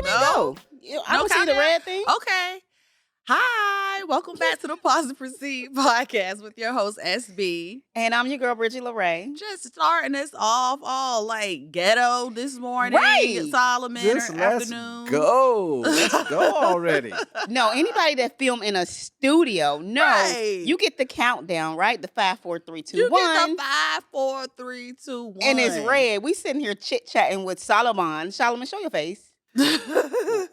you mean go? I don't see the red thing. Okay. Hi, welcome back to the Pause and Proceed podcast with your host, SB. And I'm your girl, Bridgett LaRé. Just starting us off all like ghetto this morning. Right. Solomon Just or let's afternoon. go. Let's go already. No, anybody that film in a studio, no, Right. you get the countdown, right? The 5, 4, 3, 2, You 1. get the 5, 4, 3, 2, 1. And it's red. We sitting here chit-chatting with Solomon. Solomon, show your face.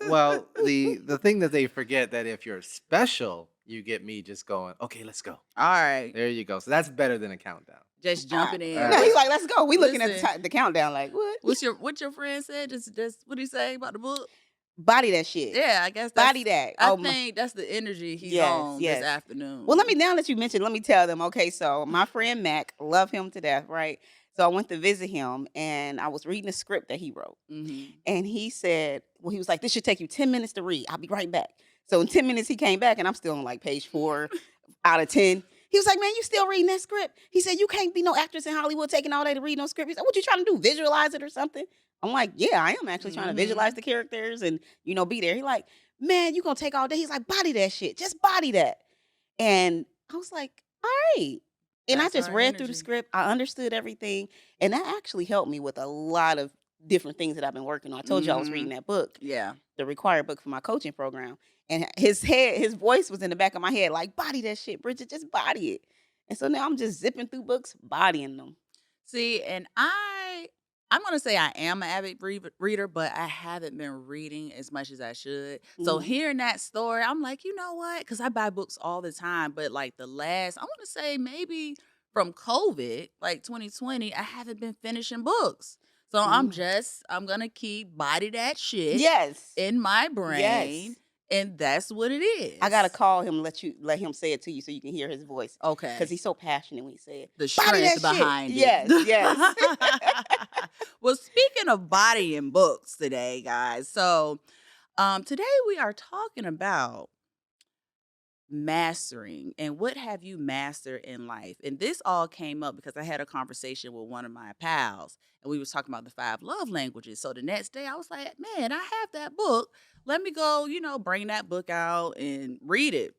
Well, the thing that they forget that if you're special, you get me just going, okay, let's go. All right. There you go. So that's better than a countdown. Just jumping in. All No, right. he's like, let's go. We looking at Listen. the countdown like, what? What your friend said? Just what did he say about the book? Body that shit. Yeah, I guess that's, Body that. I Oh, think that's the energy he's Yes, on yes. this afternoon. Well, now that you mentioned, let me tell them. Okay, so my friend Mac, love him to death, right? So I went to visit him, and I was reading a script that he wrote. Mm-hmm. And he said, well, he was like, this should take you 10 minutes to read. I'll be right back. So in 10 minutes, he came back, and I'm still on like page 4 out of 10. He was like, man, you still reading that script? He said, you can't be no actress in Hollywood taking all day to read no script. He said, what you trying to do, visualize it or something? I'm like, yeah, I am actually trying to visualize the characters and, be there. He like, man, you going to take all day? He's like, body that shit. Just body that. And I was like, all right. And That's I just our read through the energy. script. I understood everything. And that actually helped me with a lot of different things that I've been working on. I told you I was reading that book, Yeah. the required book for my coaching program. And his voice was in the back of my head, like, body that shit, Bridgett, just body it. And so now I'm just zipping through books, bodying them. See, and I'm going to say I am an avid reader, but I haven't been reading as much as I should. So Mhm. hearing that story, I'm like, you know what? Because I buy books all the time. But like I want to say maybe from COVID, like 2020, I haven't been finishing books. So I'm going to keep body that shit Yes. in my brain. Yes. And that's what it is. I gotta call him, let him say it to you so you can hear his voice. Okay. Because he's so passionate when he say it. The Body that strength behind shit. it. Yes. Well, speaking of bodying books today, guys. So today we are talking about mastering and what have you mastered in life. And this all came up because I had a conversation with one of my pals and we was talking about the 5 love languages. So the next day I was like, man, I have that book. Let me go, bring that book out and read it.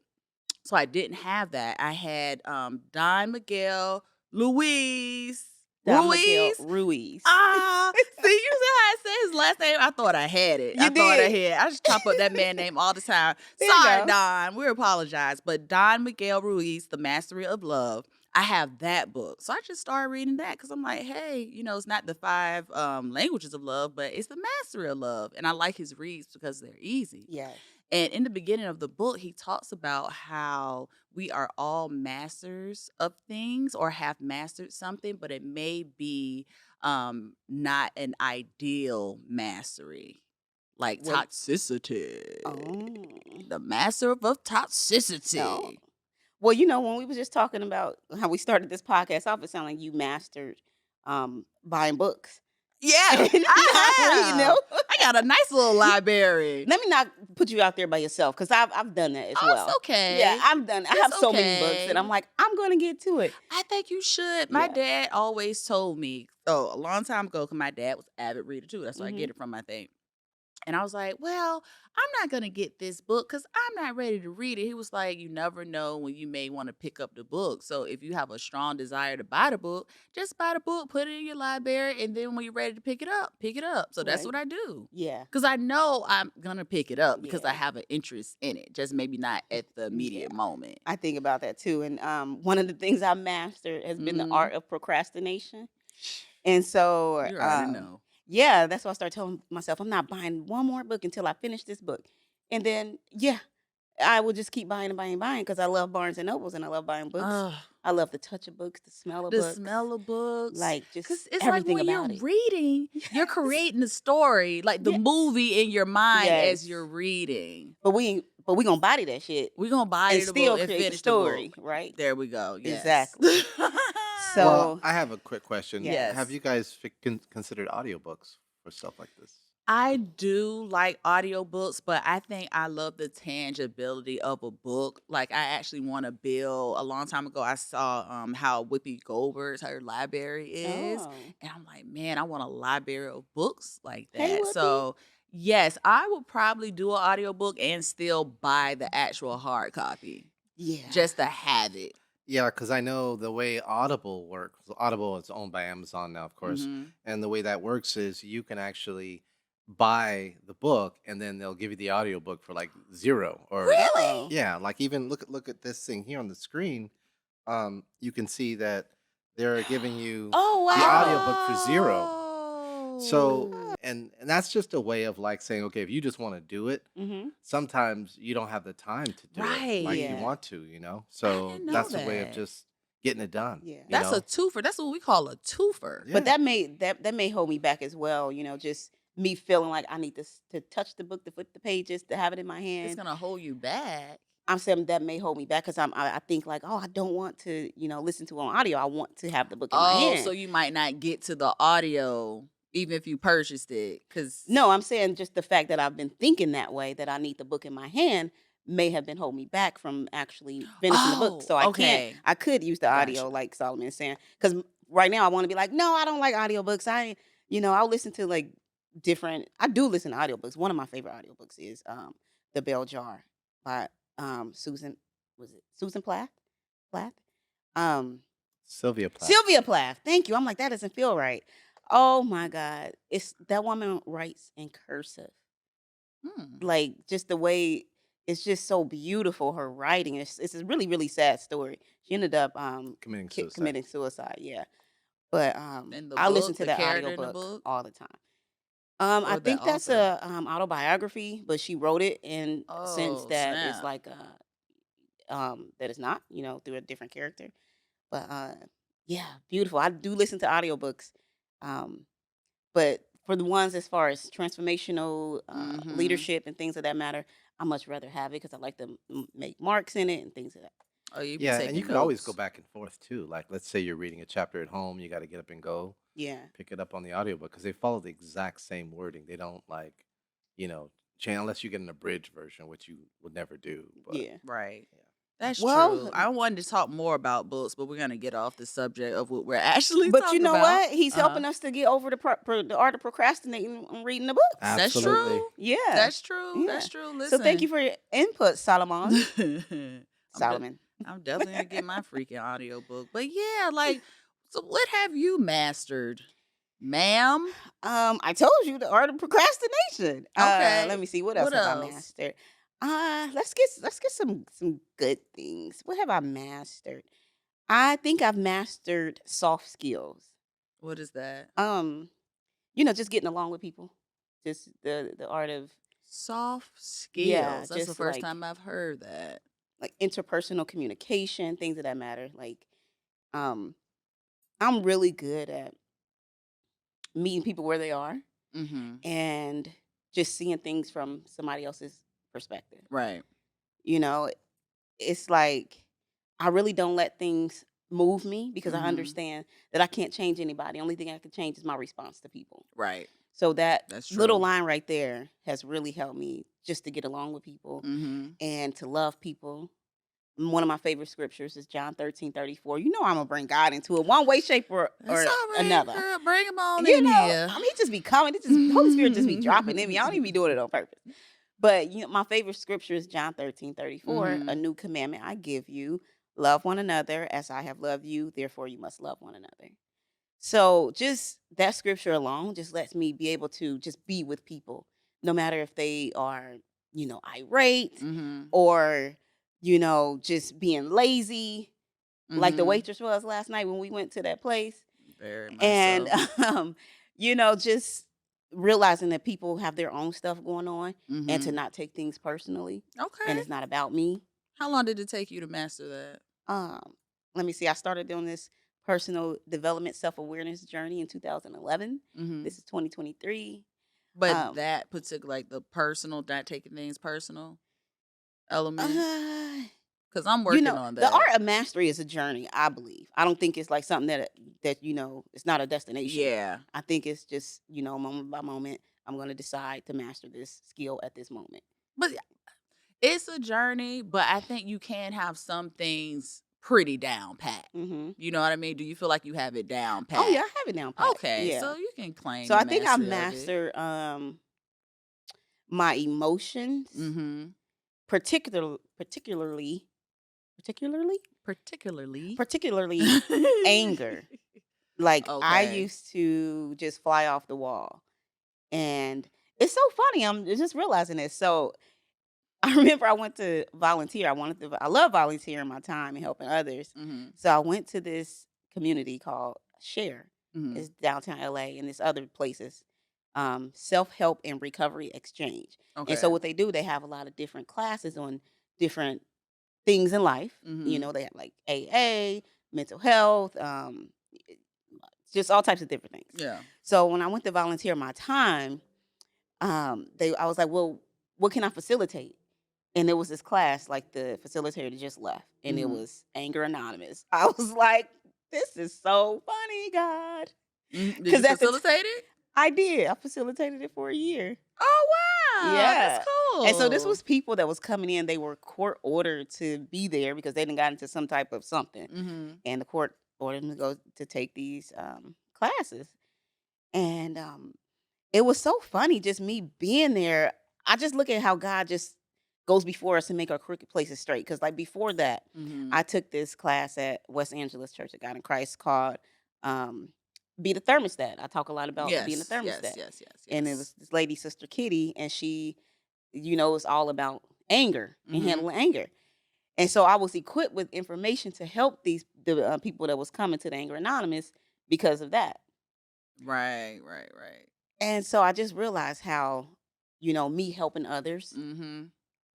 So I didn't have that. I had Don Miguel Ruiz. Ruiz. See, you see how I said his last name? I thought I had it. You I thought I did. had. I just chop up that man name all the time. There you Sorry, go. Don. We apologize. But Don Miguel Ruiz, The Mastery of Love. I have that book. So I just started reading that because I'm like, hey, it's not the 5 languages of love, but it's the mastery of love. And I like his reads because they're easy. Yes. And in the beginning of the book, he talks about how we are all masters of things or have mastered something, but it may be not an ideal mastery, like Well- toxicity. Oh. The master of toxicity. No. Well, when we was just talking about how we started this podcast off, it sounded like you mastered buying books. Yeah, I I got a nice little library. Let me not put you out there by yourself because I've done that as well. It's okay. Yeah, I've done. I have It's so many books, okay. and I'm like, I'm going to get to it. I think you should. My Yeah. dad always told me, a long time ago, because my dad was an avid reader too. That's where I get it from, I think. And I was like, well, I'm not going to get this book because I'm not ready to read it. He was like, you never know when you may want to pick up the book. So if you have a strong desire to buy the book, just buy the book, put it in your library, and then when you're ready to pick it up, pick it up. So that's Right. what I do. Yeah. Because I know I'm going to pick it up because Yeah. I have an interest in it, just maybe not at the immediate moment. I think about that too. And one of the things I mastered has been the Mhm. art of procrastination. And so You already know. yeah, that's why I started telling myself I'm not buying one more book until I finish this book. And then I will just keep buying and buying and buying because I love Barnes and Nobles and I love buying books. Ugh. I love the touch of books, the smell of The books. smell of books. Like Because just it's like everything when about you're it. reading, you're creating the story, like the Yes. movie in your mind Yes. as you're reading. But we gonna body that shit We're going to buy and the still book and create the finish story, the book. right? There we go. Yes. Exactly. So Well, I have a quick question. Yes. Have you guys considered audiobooks for stuff like this? I do like audiobooks, but I think I love the tangibility of a book. Like I actually want to build. A long time ago, I saw how Whoopi Goldberg's her library is, Oh. and I'm like, man, I want a library of books like that. Hey, Whoopi. So Yes, I would probably do an audiobook and still buy the actual hard copy Yeah. just to have it. Yeah, because I know the way Audible works. Audible is owned by Amazon now, of course, Mhm. and the way that works is you can actually buy the book, and then they'll give you the audiobook for like 0 or Oh. Really? yeah, like even look at this thing here on the screen. You can see that they're giving you Oh the wow. audiobook for 0. So, Oh. and that's just a way of like saying, okay, if you just want to do it, Mm-hmm. sometimes you don't have the time to do it like you Right. Yeah. want to, you know? I So didn't know that's a way of that. just getting it done, Yeah. you That's a know? twofer. That's what we call a twofer. But Yeah. that may hold me back as well. Just me feeling like I need to touch the book, to flip the pages, to have it in my It's hand. gonna hold you back. I'm saying that may hold me back because I think like, oh, I don't want to listen to it on audio. I want to have the book in my Oh, so hand. you might not get to the audio even if you purchased it. No, I'm saying just the fact that I've been thinking that way, that I need the book in my hand, may have been holding me back from actually finishing the book. Oh, So okay. I could use the audio Gotcha. like Solomon is saying. Because right now I want to be like, no, I don't like audiobooks. I'll listen to like I do listen to audiobooks. One of my favorite audiobooks is The Bell Jar by Susan, was it Susan Plath? Plath? Um, Sylvia Plath. Sylvia Plath. Thank you. I'm like, that doesn't feel right. Oh my God. It's that woman writes in cursive. Hmm. Like just the way it's just so beautiful, her writing. It's a really, really sad story. She ended up Committing suicide. committing suicide, yeah. But In the I listen book, to the that character in the audiobook book, all the time. I or the think that's author? a autobiography, but she wrote it in a sense Oh, that it's snap. like that is not, through a different character. But yeah, beautiful. I do listen to audiobooks. Um but for the ones as far as transformational Mhm. leadership and things of that matter, I much rather have it because I like to make marks in it and things of that. Oh, you be Yeah, and you taking could always go notes. back and forth too. Like, let's say you're reading a chapter at home, you got to get up and go Yeah, pick it up on the audiobook because they follow the exact same wording. They don't like, you know, change unless you get an abridged version, which you would never do. But yeah. Right. That's Well, true. I wanted to talk more about books, but we're gonna get off the subject of what we're actually but you talking know about. what? He's Uh-huh. helping us to get over the art of procrastinating and reading the books. That's So absolutely. true. yeah, That's true. yeah. That's true. So thank you Listen. for your input, Solomon. I'm de- Solomon. I'm definitely gonna get my freaking audiobook. But yeah, like, so what have you mastered, ma'am? I told you the art of procrastination. Let Okay. me see, what else What have I else? mastered? Let's get some good things. What have I mastered? I think I've mastered soft skills. What is that? Um, just getting along with people. Just the art of, Soft yeah, skills. That's the just first time I've heard that. like interpersonal communication, things of that matter. Like, um, I'm really good at meeting people where they are Mm-hmm. and just seeing things from somebody else's perspective. Right. You know, it's like I really don't let things move me because I Mm-hmm. understand that I can't change anybody. Only thing I can change is my response to people. Right. So that That's little true. line right there has really helped me just to get along with people Mm-hmm. and to love people. One of my favorite scriptures is John 13:34. You know I'm gonna bring God into it one way, shape, That's or all right, another. girl. Bring them on in here. He just be coming. It just Holy Spirit just be dropping in me. I don't even be doing it on purpose. But my favorite scripture is John 13:34. A Mm-hmm. new commandment I give you: love one another as I have loved you. Therefore, you must love one another. So just that scripture alone just lets me be able to just be with people, no matter if they are, irate Mm-hmm. or, just being lazy, like the Mm-hmm. waitress was last night when we went to that place. Very much And, so. just realizing that people have their own stuff going on and to Mm-hmm. not take things personally and Okay. it's not about me. How long did it take you to master that? Um, Let me see. I started doing this personal development self-awareness journey in 2011. Mm-hmm. This is 2023. But Um, that particular, like the personal, not taking things personal element, uh, because I'm working on the that. art of mastery is a journey, I believe. I don't think it's like something that it's not a destination. Yeah. I think it's just, moment by moment, I'm going to decide to master this skill at this moment. But it's a journey, but I think you can have some things pretty down pat. Mhm. You know what I mean? Do you feel like you have it down Oh yeah, pat? I have it down pat. Okay, Yeah. so you can claim So the I think I've mastery of it. mastered my emotions, Mm-hmm. particularly, particularly, Particularly. particularly anger. Like I Okay. used to just fly off the wall, and it's so funny. I'm just realizing this. So I remember I went to volunteer. I love volunteering my time and helping others. Mm-hmm. So I went to this community called Share. Mm-hmm. It's downtown LA and there's other places. Self-help and recovery exchange. And so Okay. what they do, they have a lot of different classes on different things in life. Mm-hmm. They have like AA, mental health, just all types of different things. Yeah. So when I went to volunteer my time, I was like, well, what can I facilitate? And there was this class, like the facilitator just left, and it Mm-hmm. was Anger Anonymous. I was like, this is so funny, God. Mm-hmm. Did you Because facilitate it? I did. I facilitated it for a year. Oh wow, that's Yeah. And so this cool. was people that was coming in. They were court ordered to be there because they didn't got into some type of something. Mm-hmm. And the court ordered them to go to take these classes. And it was so funny just me being there. I just look at how God just goes before us to make our crooked places straight. Because like before that, Mm-hmm. I took this class at West Angeles Church of God in Christ called um, "Be the Thermostat." I talk a lot about being a Yes, yes, thermostat, yes, yes, and it yes. was this lady, Sister Kitty, and she, it's all about anger and Mm-hmm. handling anger. And so I was equipped with information to help the people that was coming to the Anger Anonymous because of that. Right, right, right. And so I just realized how, me helping others, Mm-hmm.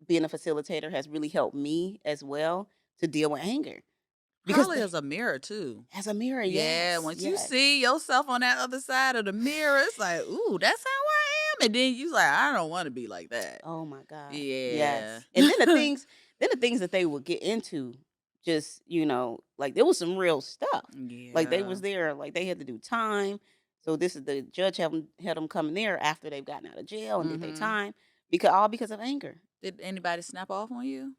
being a facilitator has really helped me as well to deal with anger. Because Probably as a mirror too. as a mirror, Yeah, yes, once you yes. see yourself on that other side of the mirror, it's like, ooh, that's how I am. And then you like, I don't want to be like that. Oh my God. Yeah. Yes. And then the things that they would get into, just, like there was some real stuff. Like they Yeah. was there, like they had to do time. So this is the judge had them coming there after they've gotten out of jail and did their Mm-hmm. time because of anger. Did anybody snap off on you?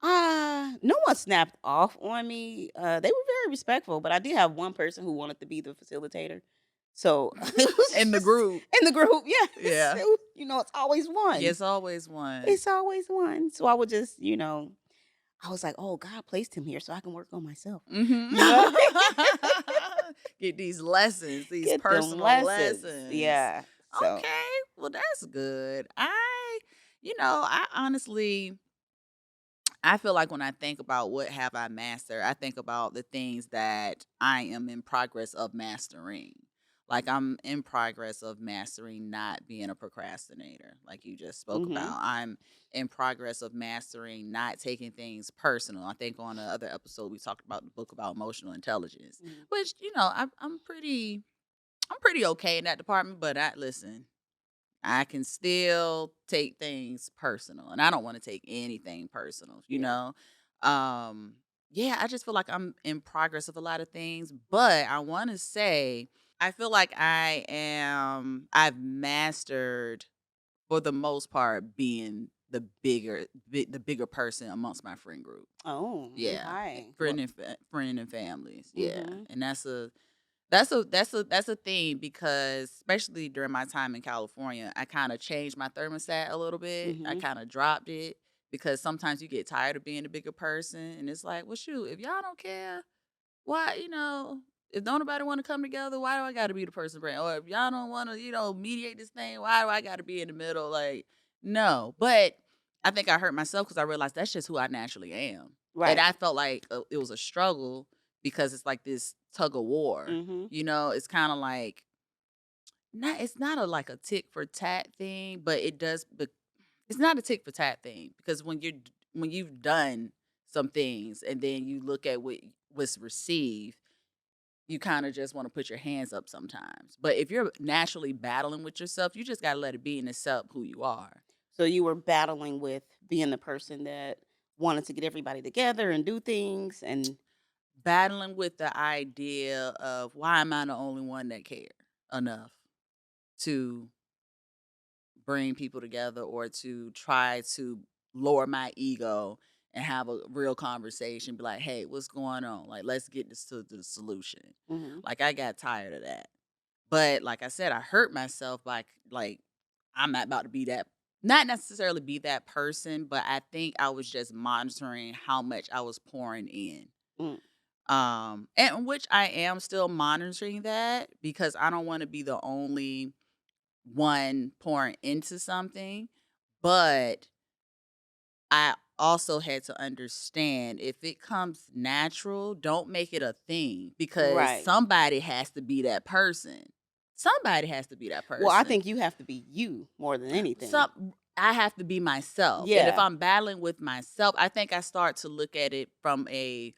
No one snapped off on me. They were very respectful, but I did have one person who wanted to be the facilitator. So it was In the just group. in the group. Yes, Yeah. it's always one. Yes, always one. It's always one. So I would just, I was like, oh, God placed him here so I can work on myself. Mm-hmm. You know, Get these lessons, these get them personal lessons. lessons. Yeah. So. Okay. Well, that's good. I honestly, I feel like when I think about what have I mastered, I think about the things that I am in progress of mastering. Like I'm in progress of mastering not being a procrastinator, like you just spoke Mhm. about. I'm in progress of mastering not taking things personal. I think on the other episode we talked about the book about emotional intelligence, Mhm. which I'm pretty okay in that department. But I can still take things personal, and I don't want to take anything personal, you Yeah. know? Um, yeah, I just feel like I'm in progress of a lot of things, but I want to say I feel like I've mastered for the most part being the bigger person amongst my friend group. Oh, Yeah. okay. Well. Friend and families. Yeah. Mhm. And that's a thing because especially during my time in California, I kind of changed my thermostat a little bit. I Mhm. kind of dropped it because sometimes you get tired of being a bigger person, and it's like, well, shoot, if y'all don't care, why, if don't nobody want to come together, why do I got to be the person bring? Or if y'all don't want to, mediate this thing, why do I got to be in the middle? Like, no. But I think I hurt myself because I realized that's just who I naturally am, and Right. I felt like it was a struggle because it's like this tug of war. Mhm. It's kind of like not. It's not like a tick for tat thing, but it does. But it's not a tick for tat thing because when you've done some things and then you look at what's received, you kind of just want to put your hands up sometimes. But if you're naturally battling with yourself, you just got to let it be and accept who you are. So you were battling with being the person that wanted to get everybody together and do things and Battling with the idea of why am I the only one that care enough to bring people together or to try to lower my ego and have a real conversation, be like, hey, what's going on? Like, let's get this to the solution. mhm. Like, I got tired of that. But like I said, I hurt myself by like I'm not about to be that not necessarily be that person, but I think I was just monitoring how much I was pouring in. Mm, And which I am still monitoring that because I don't want to be the only one pouring into something. But I also had to understand if it comes natural, don't make it a thing because right. somebody has to be that person. Somebody has to be that Well, I person. think you have to be you more than anything. Some I have to be myself. And if Yeah. I'm battling with myself, I think I start to look at it from a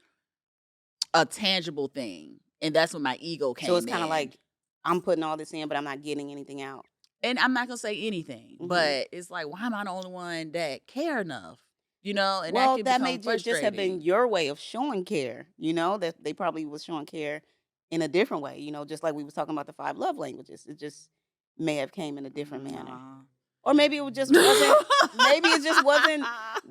tangible thing. And that's when my ego So it's came kind of in. like I'm putting all this in, but I'm not getting anything out. And I'm not gonna say anything, Hmm. but it's like, why am I the only one that care enough? You know, and that Well, can that may become just have been frustrating. your way of showing care. That they probably was showing care in a different way. Just like we was talking about the five love languages. It just may have came in a different manner, Nah. or maybe it just wasn't. Maybe it just wasn't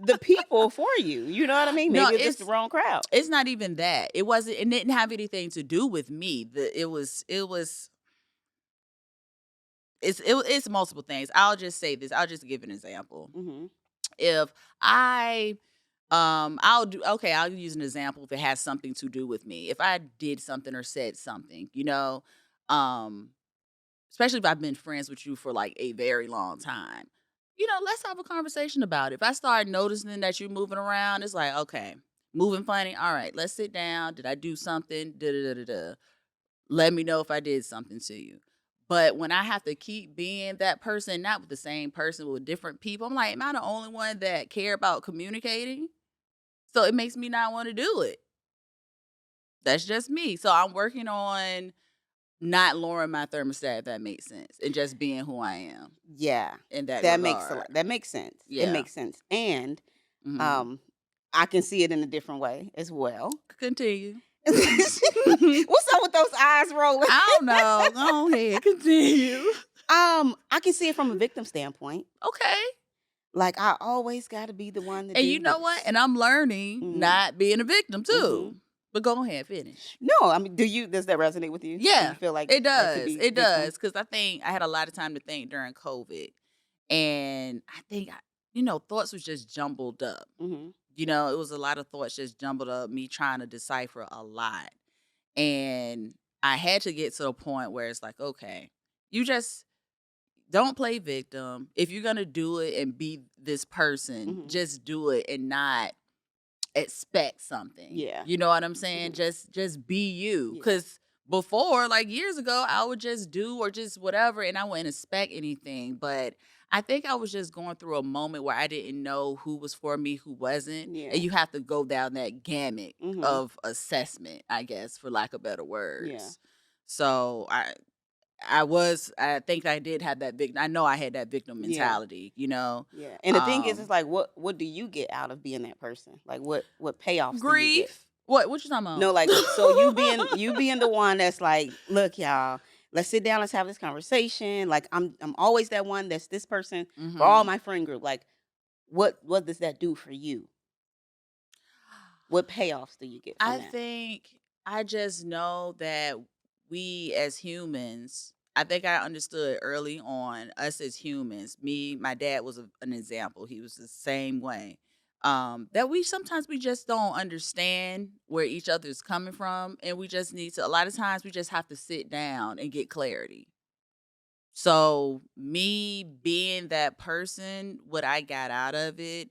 the people for you. You know what I mean? No, Maybe it's just the wrong crowd. it's not even that. It wasn't. It didn't have anything to do with me. It's multiple things. I'll just say this. I'll just give an example. Hmm. If I I'll use an example if it has something to do with me. If I did something or said something, um especially if I've been friends with you for like a very long time. Let's have a conversation about it. If I start noticing that you're moving around, it's like, okay, moving funny. All right, let's sit down. Did I do something? Da da da da da. Let me know if I did something to you. But when I have to keep being that person, not with the same person, but with different people, I'm like, am I the only one that care about communicating? So it makes me not want to do it. That's just me. So I'm working on not lowering my thermostat, if that makes sense, and just being who I am Yeah, in that that makes a regard. lot. That makes sense. It Yeah. makes sense, and Hmm. um, I can see it in a different way as well. Continue. What's up with those eyes rolling? I don't know. Go ahead. Continue. I can see it from a victim standpoint. Okay. Like I always got to be the one to And do you know what? this. And I'm learning Mm-hmm. not being a victim Mm-hmm. too. But go ahead, finish. No, I mean, does that resonate with you? Do you Yeah, feel like it that could does. be It victim? does. Because I think I had a lot of time to think during COVID. And I think, thoughts was just jumbled up. Mm-hmm. It was a lot of thoughts just jumbled up, me trying to decipher a lot. And I had to get to a point where it's like, okay, you just don't play victim. If you're going to do it and be this person, Mm-hmm. just do it and not expect something. Yeah. You know what I'm saying? Mm-hmm. Just be you. Yeah. Cause before, like years ago, I would just do or just whatever and I wouldn't expect anything. But I think I was just going through a moment where I didn't know who was for me, who wasn't. Yeah. And you have to go down that gamut Mm-hmm. of assessment, I guess, for lack of better Yeah. words. So I think I did have that victim. I know I had that victim Yeah. mentality, you know. Yeah. And the thing is, it's Um like, what do you get out of being that person? Like, what payoffs do you get? Grief. What you talking about? No, like so you being the one that's like, look, y'all, let's sit down, let's have this conversation. Like I'm always that one that's this person for all Mhm. my friend group. Like, what does that do for you? What payoffs do you get from I that? think I just know that we as humans, I think I understood early on, us as humans, my dad was an example. He was the same way. That we just don't understand where each other is coming from. And we just need to, a lot of times, we just have to sit down and get clarity. So me being that person, what I got out of it,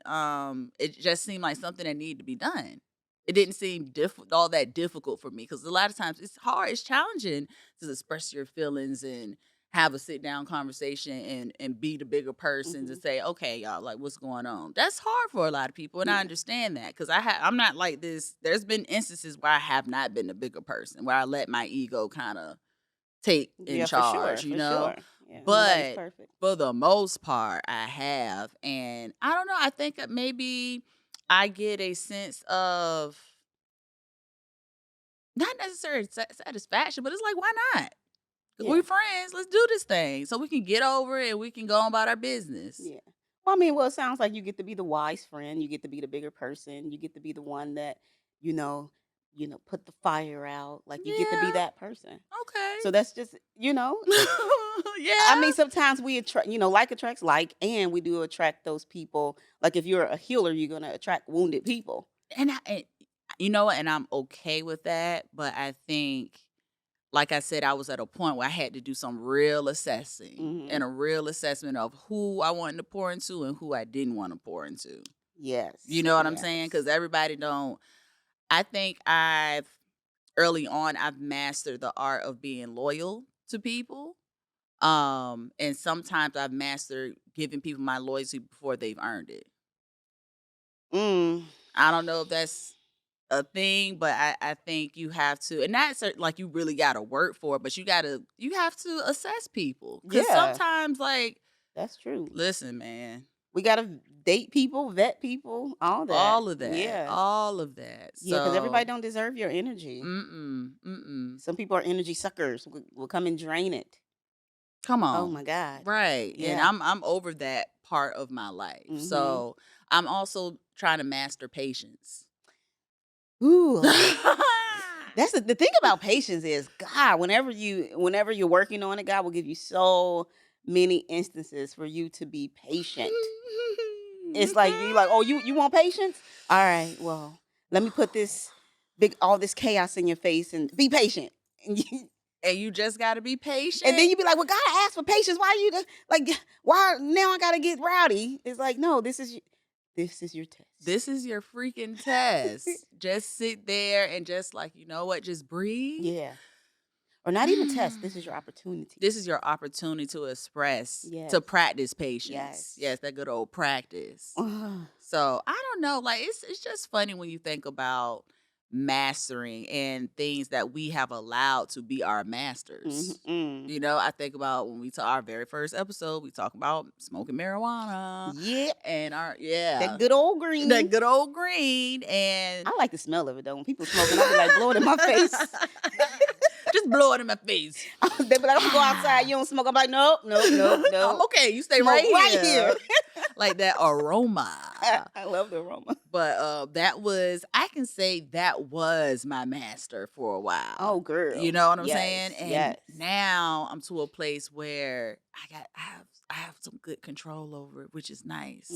it just seemed like something that needed to be done. It didn't seem all that difficult for me because a lot of times it's hard, it's challenging to express your feelings and have a sit down conversation and be the bigger person to Hmm. say, okay, y'all, like what's going on? That's hard for a lot of people, and I Yeah. understand that because I'm not like this. There's been instances where I have not been the bigger person, where I let my ego kind of take in Yeah, for sure, charge, for sure. Yeah, nobody's but perfect. for the most part, I have. And I don't know, I think that maybe I get a sense of not necessarily satisfaction, but it's like, why not? Because Yeah. we're friends. Let's do this thing so we can get over it and we can go on about our business. Yeah. Well, I mean, well, it sounds like you get to be the wise friend. You get to be the bigger person. You get to be the one that, you know, put the fire out. Like you get to be Yeah. that person. Okay. So that's just, Yeah. I mean, sometimes we attract, like attracts like, and we do attract those people. Like if you're a healer, you're going to attract wounded people. And you know what? And I'm okay with that. But I think, like I said, I was at a point where I had to do some real assessing Hmm. and a real assessment of who I wanted to pour into and who I didn't want to pour into. Yes. You know what I'm Yes. saying? Because everybody don't. I think early on, I've mastered the art of being loyal to people. And sometimes I've mastered giving people my loyalty before they've earned it. Mm. I don't know if that's a thing, but I think you have to, and that's like you really got to work for it, but you have to assess people. Because Yeah. sometimes, like, That's true. listen, man, We got to date people, vet people, all that. all of that. Yeah. All of that. Yeah, because everybody So, don't deserve your energy. mm-mm. Some people are energy suckers. Will come and drain it. Come Oh on. my God. Right. And Yeah. I'm over that part of my life. Hmm. So I'm also trying to master patience. Ooh. That's the thing about patience is God, whenever you're working on it, God will give you so many instances for you to be patient. It's like you like, oh, you want patience? All right, well, let me put all this chaos in your face and be patient. And you just got to be patient. And then you be like, well, God asked for patience. Why you why now I gotta get rowdy? It's like, no, this is your test. This is your freaking test. Just sit there and just like, you know what? Just breathe. Yeah. Or not even test. This is your opportunity. This is your opportunity to express, Yes. to practice patience. Yes, that good old practice. So I don't know. Like it's just funny when you think about mastering and things that we have allowed to be our masters. Mm-hmm. You know, I think about when we our very first episode, we talk about smoking marijuana. Yep. And that good old green. That good old green. And I like the smell of it though. When people smoking, I be like, blow it in my face. Just blow it in my face. They be like, I'm gonna go outside. You don't smoke. I'm like, nope. I'm okay. You stay Smoke right here. Like that aroma. I love the aroma. But I can say that was my master for a while. Oh, girl. You know what I'm Yes, saying? And yes. now I'm to a place where I have some good control over it, which is nice.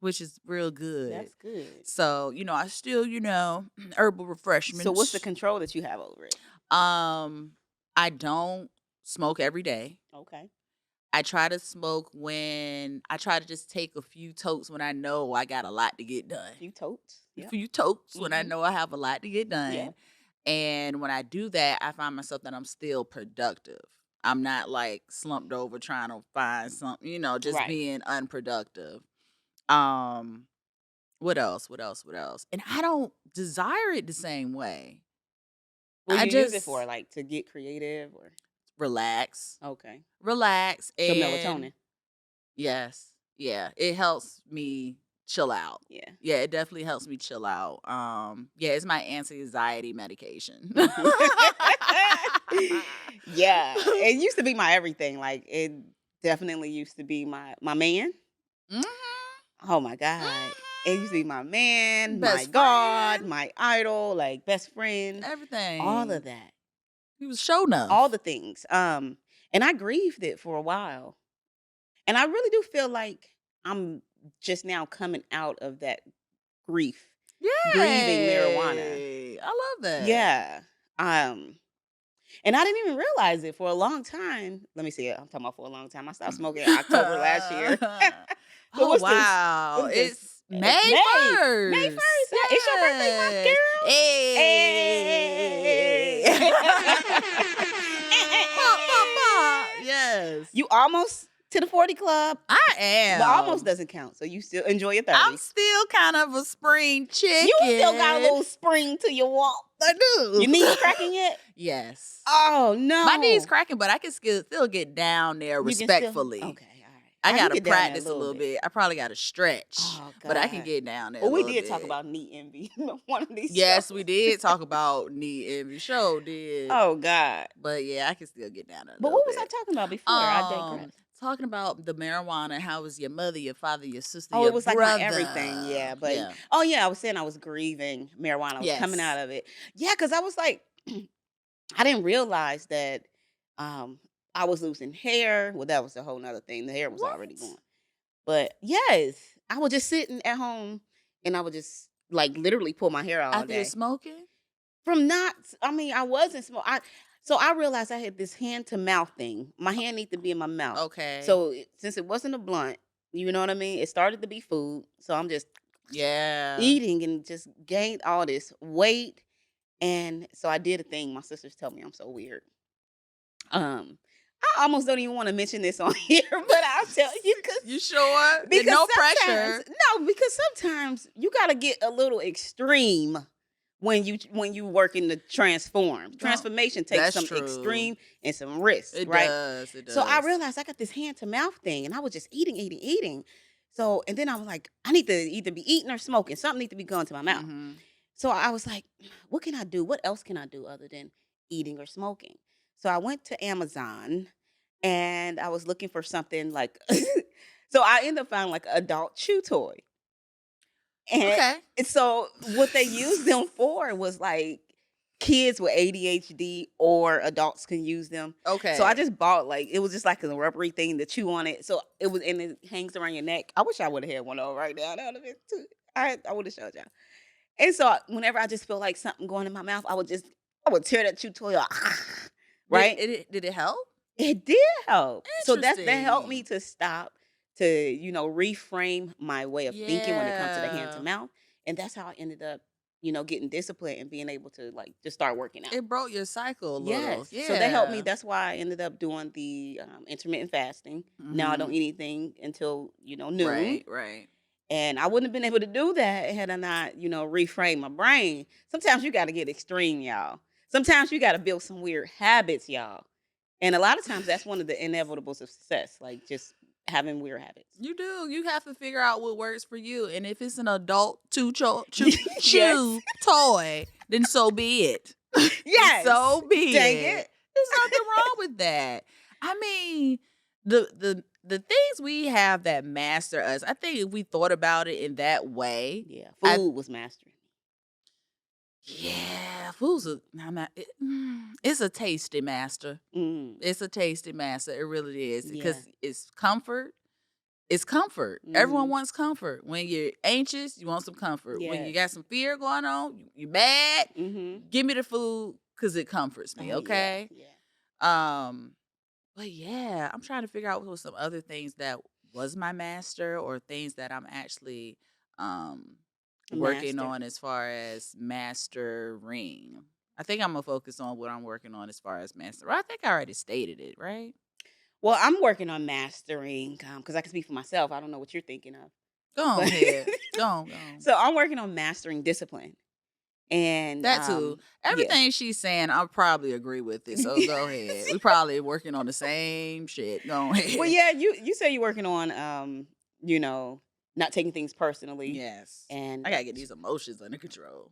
Which is real good. That's good. So, I still, herbal refreshments. So what's the control that you have over it? I don't smoke every day. Okay. I try to smoke I try to just take a few totes when I know I got a lot to get done. Few totes. A few totes when I know I have a lot to get done. Yeah. And when I do that, I find myself that I'm still productive. I'm not like slumped over trying to find something, just Right. being unproductive. What else? And I don't desire it the same way. What I do you use it just for? Like to get creative or? relax. Okay. Relax. So And melatonin. yes. Yeah. It helps me chill out. Yeah. Yeah, it definitely helps me chill out. Yeah, it's my anti-anxiety medication. Yeah. It used to be my everything. Like it definitely used to be my man. Mm-hmm. Oh my God. It used to be my man, my Best God, friend. my idol, like best friend. Everything. All of that. He was show enough. All the things. And I grieved it for a while. And I really do feel like I'm just now coming out of that grief. Grieving marijuana. I love that. Yeah. And I didn't even realize it for a long time. Let me see. I'm talking about for a long time. I stopped smoking in October last year. Oh, what's wow. This? It's May 1st. May 1st. It's your birthday month, girl. Hey. Hey. Yes. You almost to the 40 club. I am. But almost doesn't count. So you still enjoy your 30s. I'm still kind of a spring chicken. You still got a little spring to your walk. I do. Your knees cracking yet? Yes. Oh, no. My knees cracking, but I can still get down there respectfully. Okay, all right. I got to practice a little bit. I probably got to stretch. Oh, God. But I can get down there. Well, we did bit. talk about knee envy one of these Yes, shows. we did talk about knee envy. Sure did. Oh, God. But yeah, I can still get down there. But what was I talking about before? I digress. talking about the marijuana. How was your mother, your father, your sister, Oh, it your was like my everything, brother? yeah. But Yeah. oh yeah, I was saying I was grieving marijuana. I was coming Yes. out of it. Yeah, because I was like, I didn't realize that um I was losing hair. Well, that was a whole nother thing. The hair was already What? gone. But yes, I was just sitting at home and I would just like literally pull my hair out all After you're day. smoking? From not I mean, I wasn't smoking. So I realized I had this hand to mouth thing. My hand needed to be in my mouth. Okay. So since it wasn't a blunt, you know what I mean? It started to be food. So I'm just Yeah. eating and just gained all this weight. And so I did a thing. My sisters tell me I'm so weird. Um, I almost don't even want to mention this on here, but I'll tell you You sure? because No sometimes pressure. no, because sometimes you gotta get a little extreme when you work in the transform. Don't. Transformation takes That's some true. extreme and some risk, It right? does. It So I does. realized I got this hand to mouth thing and I was just eating. So and then I was like, I need to either be eating or smoking. Something needs to be going to my mouth. Mm-hmm. So I was like, what can I do? What else can I do other than eating or smoking? So I went to Amazon and I was looking for something like so I ended up finding like an adult chew toy. And Okay. so what they used them for was like kids with ADHD or adults can use them. So I Okay. just bought like it was just like a rubbery thing to chew on it. So it was and it hangs around your neck. I wish I would have had one of those right now. That would have been too. I would have showed y'all. And so whenever I just feel like something going in my mouth, I would tear that chew toy off. Right? Did it help? It did help. So that helped me Interesting. to stop to, reframe my way of thinking when it comes to the hand to Yeah. mouth. And that's how I ended up, getting disciplined and being able to like just start working out. It broke your cycle a little. Yes. So that helped me. Yeah. That's why I ended up doing the intermittent fasting. Now I don't Mm-hmm. eat anything until, noon. Right. Right. And I wouldn't have been able to do that had I not, reframe my brain. Sometimes you got to get extreme, y'all. Sometimes you got to build some weird habits, y'all. And a lot of times that's one of the inevitables of success, like just having weird habits. You do. You have to figure out what works for you. And if it's an adult Yes. chew toy, then so be it. Yes. So be Dang it. it. There's nothing wrong with that. I mean, the things we have that master us, I think if we thought about it in that way, Yeah. I Food was mastering yeah, food's it's a tasty master. me. It's a tasty master. It really is Yeah. because it's comfort. It's comfort. Everyone Hmm. wants comfort. When you're anxious, you want some comfort. When you Yes. got some fear going on, you mad, Hmm. give me the food because it comforts me, Oh yeah. okay? Yeah. Um, but yeah, I'm trying to figure out what was some other things that was my master or things that I'm actually um A working master. on as far as mastering. I think I'm gonna focus on what I'm working on as far as master. I think I already stated it, right? Well, I'm working on mastering because I can speak for myself. I don't know what you're thinking of, Go on but ahead. Go on, go on. so I'm working on mastering discipline, and That too. yeah. Everything she's saying, I probably agree with it. So go ahead. We probably working on the same shit. Go Well, ahead. yeah, you say you're working on not taking things personally, Yes. and I gotta get these emotions under control.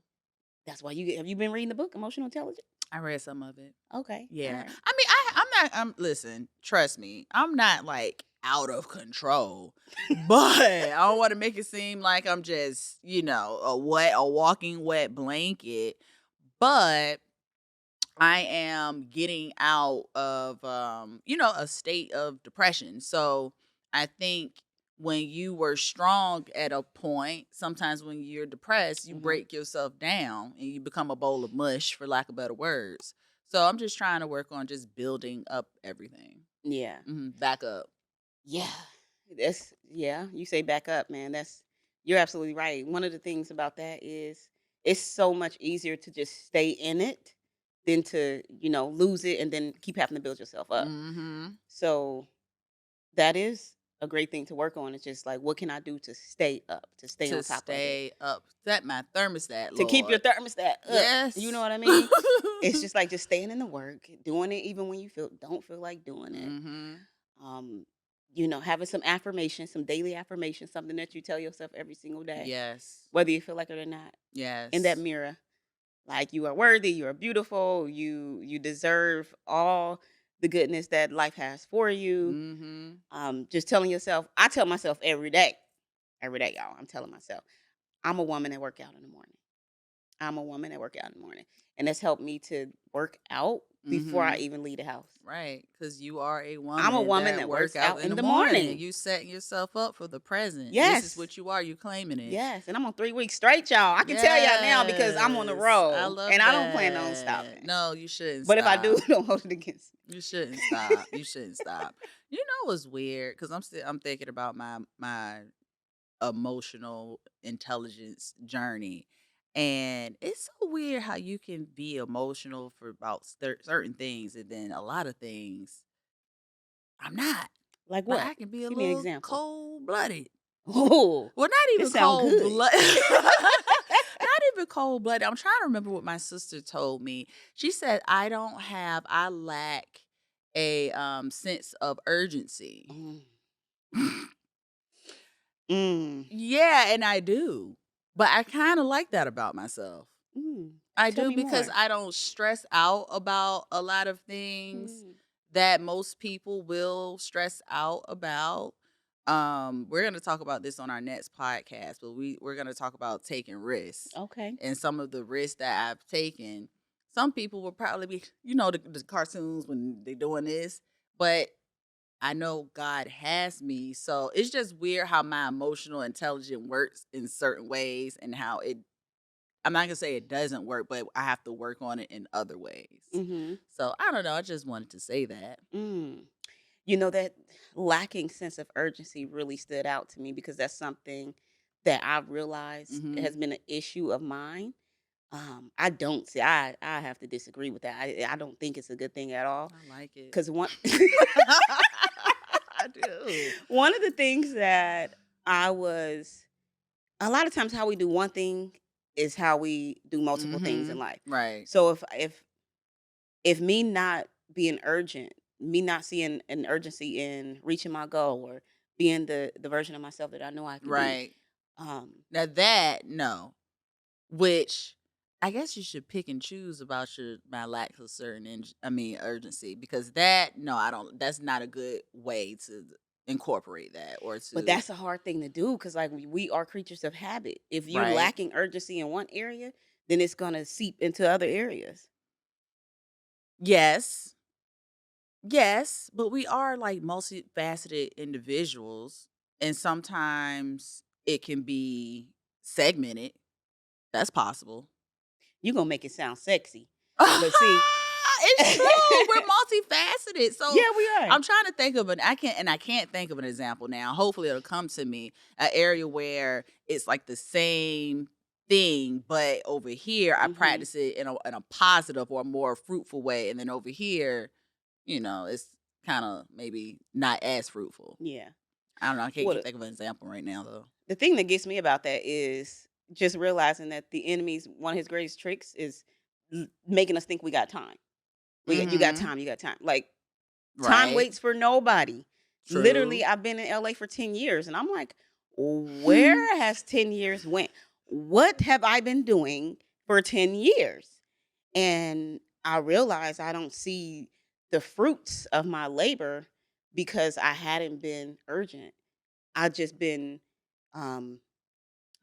that's why have you been reading the book Emotional Intelligence? I read some of it. Okay, all Yeah. right. I mean, I'm listen, trust me, I'm not like out of control. But I don't want to make it seem like I'm just, a walking wet blanket. But I am getting out of a state of depression. So I think when you were strong at a point, sometimes when you're depressed, you Hmm. break yourself down and you become a bowl of mush, for lack of better words. So I'm just trying to work on just building up everything. Yeah, Back up. yeah. Yeah. You say back up, man. You're absolutely right. One of the things about that is it's so much easier to just stay in it than to lose it and then keep having to build yourself up. Mm-hmm. So that is a great thing to work on. It's just like, what can I do to stay up, to stay To on top of it, stay up. Set my thermostat, to keep your Lord. thermostat up. You know Yes. what I mean? It's just like just staying in the work, doing it even when you don't feel like doing it. Mm-hmm. Um, having some affirmation, some daily affirmation, something that you tell yourself every single day, Yes. whether you feel like it or not, in that Yes. mirror. Like you are worthy, you are beautiful, you deserve all the goodness that life has for you. Mm-hmm. Just telling yourself, I tell myself every day, y'all. I'm telling myself, I'm a woman that work out in the morning. I'm a woman that work out in the morning. And that's helped me to work out before I Mm-hmm. even leave the house. Right, because you are a I'm a woman woman that that work works out out in in the the morning. morning. You setting yourself up for the present. This is Yes. what you are. You claiming it. Yes. And I'm on 3 weeks straight, y'all. I can tell y'all now because I'm on the Yes, I road and love I don't plan on that. stopping. No, you shouldn't But if I do, stop. don't hold it against me. You shouldn't stop. You shouldn't stop. You know what's weird? Because I'm thinking about my emotional intelligence journey. And it's so weird how you can be emotional for about certain things, and then a lot of things I'm not. Like Like what? I can be a Give me an little example. cold blooded. Oh, Well, not this even sound cold good. blood. Not even cold blooded. I'm trying to remember what my sister told me. She said I lack a sense of urgency. Mm. Mm. Yeah, and I do. But I kind of like that about myself. Mm. I Tell do me because more. I don't stress out about a lot of things Mm. that most people will stress out about. We're going to talk about this on our next podcast, but we're going to talk about taking risks Okay. and some of the risks that I've taken. Some people will probably be, the cartoons when they're doing this, but I know God has me. So it's just weird how my emotional intelligence works in certain ways and how I'm not gonna say it doesn't work, but I have to work on it in other ways. Mm-hmm. So I don't know. I just wanted to say that. Mm. You know, that lacking sense of urgency really stood out to me because that's something that I've realized Mm-hmm. has been an issue of mine. I don't see. I have to disagree with that. I don't think it's a good thing at all. I like it. Because I do. one of the things that I was a lot of times how we do one thing is how we do multiple things in Mm-hmm. life. Right. So if me not being urgent, me not seeing an urgency in reaching my goal or being the version of myself that I know I can be, Right. um, Now that no, which I guess you should pick and choose about my lack of certain urgency, because that no, I don't. That's not a good way to incorporate that or but to that's a hard thing to do because like we are creatures of habit. If you're right. lacking urgency in one area, then it's gonna seep into other areas. Yes. Yes, but we are like multifaceted individuals, and sometimes it can be segmented. That's possible. You're gonna make it sound sexy. But see, It's true. We're multifaceted. So yeah, we are. I'm trying to think of I can't think of an example now. Hopefully it'll come to me. An area where it's like the same thing, but over here I Hmm. practice it in a positive or more fruitful way. And then over here, it's kind of maybe not as fruitful. Yeah. I don't know. I can't What think of an example right now though. the thing that gets me about that is just realizing that the enemy's one of his greatest tricks is making us think we got time. You got Mm-hmm. time. You got time. Like time Right. waits for nobody. Literally, True. I've been in LA for 10 years and I'm like, where has 10 years went? What have I been doing for 10 years? And I realize I don't see the fruits of my labor because I hadn't been urgent. I've just been um,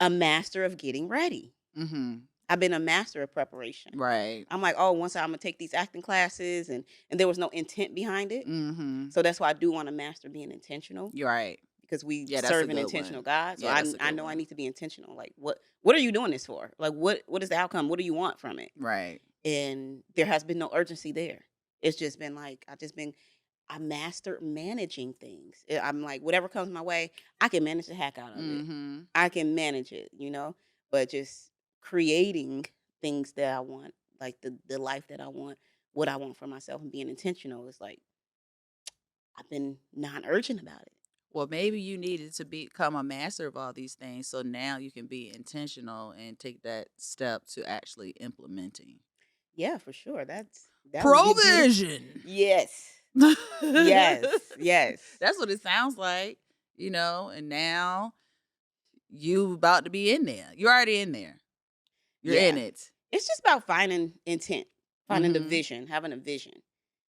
a master of getting ready. Mm-hmm. I've been a master of preparation. Right. I'm like, oh, once I'm gonna take these acting classes, and there was no intent behind it. Mm-hmm. So that's why I do want to master being intentional You're right. because we Yeah, that's a serve an good intentional one. God. So Yeah, that's a I good know I one. need to be intentional. Like what are you doing this for? Like what is the outcome? What do you want from it? Right. And there has been no urgency there. It's just been like I mastered managing things. I'm like, whatever comes my way, I can manage the heck out of it. Mm-hmm. I can manage it, but just creating things that I want, like the life that I want, what I want for myself, and being intentional is like, I've been non urgent about it. Well, maybe you needed to become a master of all these things, so now you can be intentional and take that step to actually implementing. Yeah, for sure. That would be beautiful. Provision. Yes. That's Yes. Yes. what it sounds like, and now you about to be in there. You're already in there. You're in Yeah. it. It's just about finding intent, finding the Mm-hmm. vision, having a vision.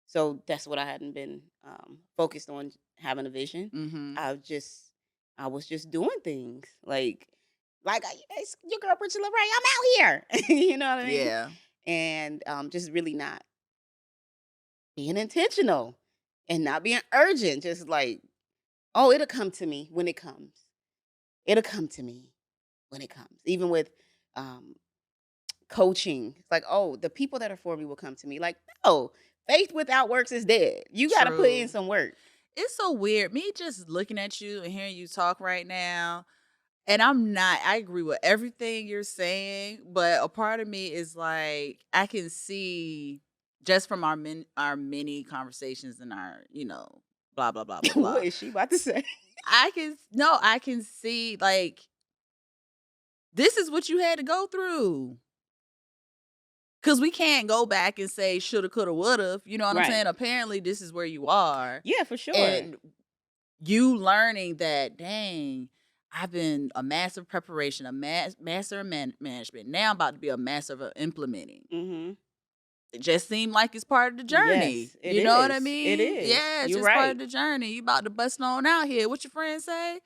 So that's what I hadn't been focused on, having a vision. Mm-hmm. I was just doing things like it's your girl Bridgett LaRé. I'm out here. You know what I mean? Yeah. And just really not being intentional and not being urgent. Just like, oh, it'll come to me when it comes. It'll come to me when it comes. Even with um, coaching, it's like, oh, the people that are for me will come to me. Like, no, faith without works is dead. You got to put in True. some work. It's so weird. Me just looking at you and hearing you talk right now. And I agree with everything you're saying, but a part of me is like, I can see just from our many conversations and our, blah, blah, blah, blah, What blah. is she about to say? I can see like, this is what you had to go through. Cause we can't go back and say shoulda, coulda, woulda. You know what I'm Right. saying? Apparently this is where you are. Yeah, for sure. And you learning that, dang, I've been a master of preparation, a master of management. Now I'm about to be a master of implementing. Mm-hmm. It just seemed like it's part of the journey. Yes, it You know what I is. mean? It is. Yeah, it's You're just part right. of the journey. You about to bust on out here. What your friends say?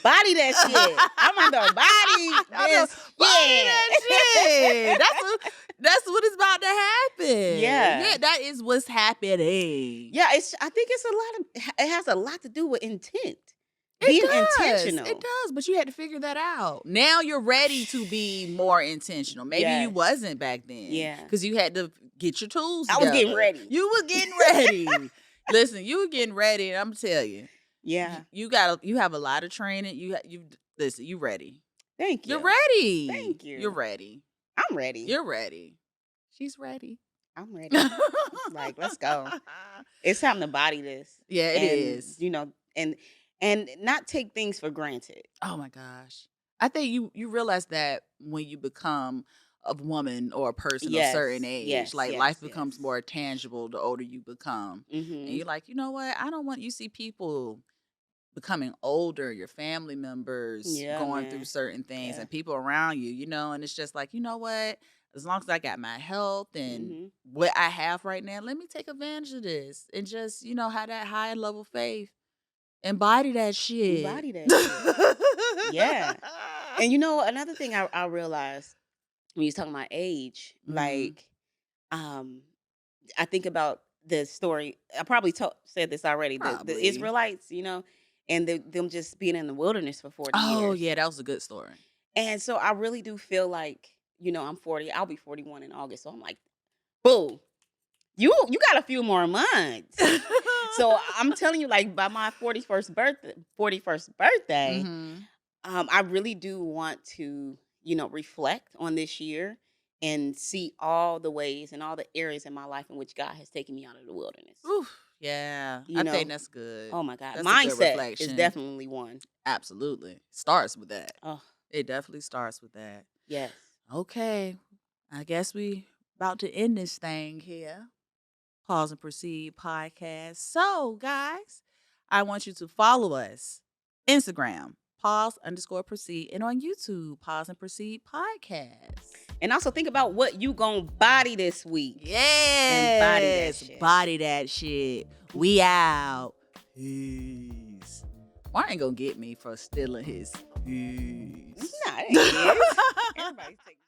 Body that shit. I'm on the body I know, this body shit. that shit. That's what is about to happen. Yeah. Yeah, that is what's happening. Yeah, I think it's it has a lot to do with intent. It Being does. intentional. It does, but you had to figure that out. Now you're ready to be more intentional. Maybe you Yes. wasn't back then. Yeah. Because you had to get your tools I was getting together. ready. You was getting ready. Listen, you were getting ready, and I'm tell you. Yeah. You have a lot of training. Listen, you ready. Thank you. You're ready. Thank you. You're ready. I'm ready. You're ready. She's ready. I'm ready. Like, let's go. It's time to body this. Yeah, it is. You know, and not take things for granted. Oh my gosh. I think you realize that when you become a woman or a person of a Yes, certain age, yes, like yes, life becomes yes. more tangible the older you become. And Mm-hmm. you're like, you know what? I don't want you see people becoming older, your family members Yeah, going man. through certain things Yeah. and people around you, and it's just like, you know what? As long as I got my health and Mm-hmm. what I have right now, let me take advantage of this and just, have that high level faith. Embody that shit. Embody that shit. Yeah. And another thing I realized when you was talking about age, like, I think about the story. I probably said this already. The Probably. Israelites, and them just being in the wilderness for 40 years. Oh, yeah, that was a good story. And so I really do feel like, I'm 40. I'll be 41 in August. So I'm like, boo, you got a few more months. So I'm telling you, like, by my 41st birthday, Mhm. I really do want to, reflect on this year and see all the ways and all the areas in my life in which God has taken me out of the wilderness. Oof, yeah, You I know? think that's good. Oh my God. That's a good Mindset is reflection. definitely one. Absolutely. Starts with that. Oh, It definitely starts with that. yes. Okay, I guess we about to end this thing here. Pause and Proceed podcast. So, guys, I want you to follow us. Instagram, pause_proceed, and on YouTube, Pause and Proceed podcast. And also think about what you gonna body this week. Yes. And body that shit. Body that shit. We out. Peace. Martin gonna get me for stealing his peace. Nah, it ain't his. Everybody's taking